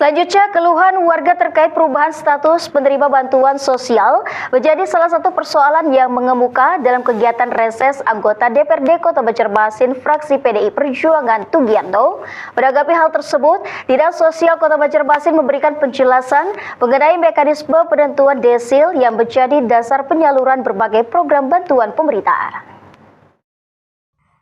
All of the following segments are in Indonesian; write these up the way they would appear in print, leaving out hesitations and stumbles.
Selanjutnya, keluhan warga terkait perubahan status penerima bantuan sosial menjadi salah satu persoalan yang mengemuka dalam kegiatan reses anggota DPRD Kota Banjarmasin fraksi PDI Perjuangan Tugianto. Menanggapi hal tersebut, Dinas Sosial Kota Banjarmasin memberikan penjelasan mengenai mekanisme penentuan desil yang menjadi dasar penyaluran berbagai program bantuan pemerintah.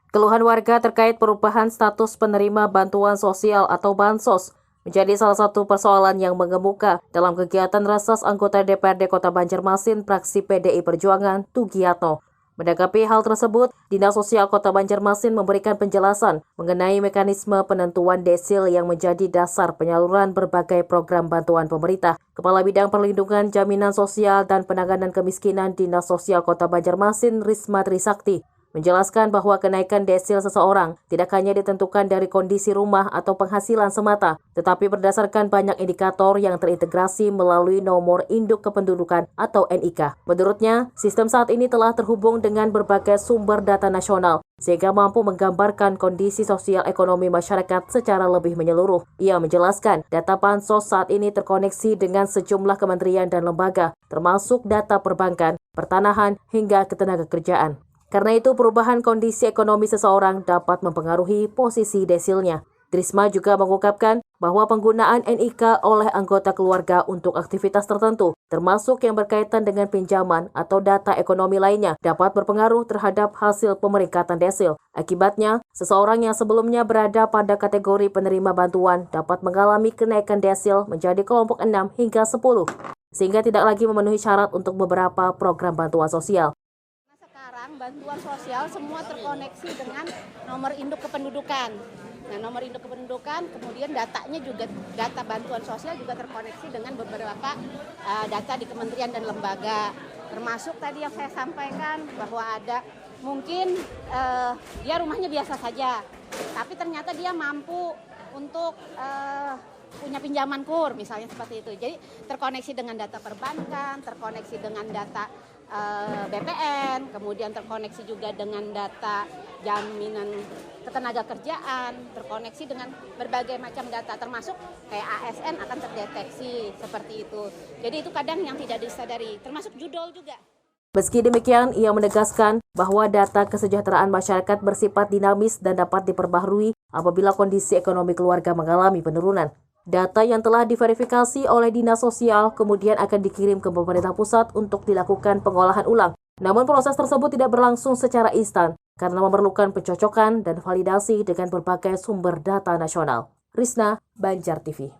Keluhan warga terkait perubahan status penerima bantuan sosial atau bansos menjadi salah satu persoalan yang mengemuka dalam kegiatan reses anggota DPRD Kota Banjarmasin fraksi PDI Perjuangan Tugianto. Menanggapi hal tersebut, Dinas Sosial Kota Banjarmasin memberikan penjelasan mengenai mekanisme penentuan desil yang menjadi dasar penyaluran berbagai program bantuan pemerintah. Kepala Bidang Perlindungan Jaminan Sosial dan Penanganan Kemiskinan Dinas Sosial Kota Banjarmasin Risma Trisakti menjelaskan bahwa kenaikan desil seseorang tidak hanya ditentukan dari kondisi rumah atau penghasilan semata, tetapi berdasarkan banyak indikator yang terintegrasi melalui nomor induk kependudukan atau NIK. Menurutnya, sistem saat ini telah terhubung dengan berbagai sumber data nasional, sehingga mampu menggambarkan kondisi sosial ekonomi masyarakat secara lebih menyeluruh. Ia menjelaskan, data bansos saat ini terkoneksi dengan sejumlah kementerian dan lembaga, termasuk data perbankan, pertanahan, hingga ketenagakerjaan. Karena itu, perubahan kondisi ekonomi seseorang dapat mempengaruhi posisi desilnya. Risma juga mengungkapkan bahwa penggunaan NIK oleh anggota keluarga untuk aktivitas tertentu, termasuk yang berkaitan dengan pinjaman atau data ekonomi lainnya, dapat berpengaruh terhadap hasil pemeringkatan desil. Akibatnya, seseorang yang sebelumnya berada pada kategori penerima bantuan dapat mengalami kenaikan desil menjadi kelompok 6 hingga 10, sehingga tidak lagi memenuhi syarat untuk beberapa program bantuan sosial. Bantuan sosial semua terkoneksi dengan nomor induk kependudukan. Nah, nomor induk kependudukan, kemudian datanya juga, data bantuan sosial juga terkoneksi dengan beberapa data di kementerian dan lembaga. Termasuk tadi yang saya sampaikan bahwa ada mungkin dia rumahnya biasa saja, tapi ternyata dia mampu untuk punya pinjaman KUR misalnya seperti itu. Jadi terkoneksi dengan data perbankan, terkoneksi dengan data BPN, kemudian terkoneksi juga dengan data jaminan ketenagakerjaan, terkoneksi dengan berbagai macam data, termasuk kayak ASN akan terdeteksi seperti itu. Jadi itu kadang yang tidak disadari, termasuk judul juga. Meski demikian, ia menegaskan bahwa data kesejahteraan masyarakat bersifat dinamis dan dapat diperbaharui apabila kondisi ekonomi keluarga mengalami penurunan. Data yang telah diverifikasi oleh Dinas Sosial kemudian akan dikirim ke pemerintah pusat untuk dilakukan pengolahan ulang. Namun proses tersebut tidak berlangsung secara instan karena memerlukan pencocokan dan validasi dengan berbagai sumber data nasional. Risna, Banjar TV.